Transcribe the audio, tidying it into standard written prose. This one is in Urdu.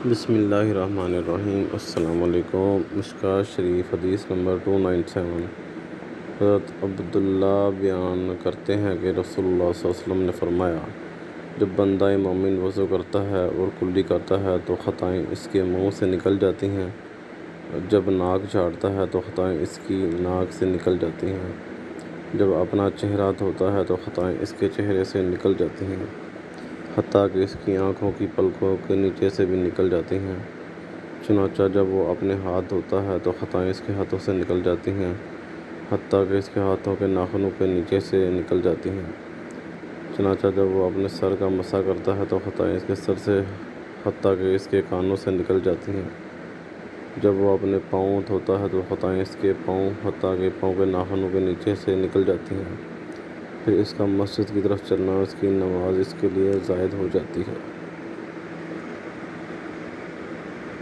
بسم اللہ الرحمن الرحیم۔ السلام علیکم۔ مشکوٰۃ شریف حدیث نمبر 297۔ حضرت عبداللہ بیان کرتے ہیں کہ رسول اللہ صلی اللہ علیہ وسلم نے فرمایا، جب بندہ مومن وضو کرتا ہے اور کلی کرتا ہے تو خطائیں اس کے منہ سے نکل جاتی ہیں، جب ناک جھاڑتا ہے تو خطائیں اس کی ناک سے نکل جاتی ہیں، جب اپنا چہرہ دھوتا ہے تو خطائیں اس کے چہرے سے نکل جاتی ہیں، حتیٰ کہ اس کی آنکھوں کی پلکوں کے نیچے سے بھی نکل جاتی ہیں۔ چنانچہ جب وہ اپنے ہاتھ دھوتا ہے تو خطائیں اس کے ہاتھوں سے نکل جاتی ہیں، حتیٰ کہ اس کے ہاتھوں کے ناخنوں کے نیچے سے نکل جاتی ہیں۔ چنانچہ جب وہ اپنے سر کا مسح کرتا ہے تو خطائیں اس کے سر سے حتیٰ کہ اس کے کانوں سے نکل جاتی ہیں۔ جب وہ اپنے پاؤں دھوتا ہے تو خطائیں اس کے پاؤں حتیٰ کہ پاؤں کے ناخنوں کے نیچے سے نکل جاتی ہیں۔ پھر اس کا مسجد کی طرف چلنا اور اس کی نماز اس کے لیے زائد ہو جاتی ہے۔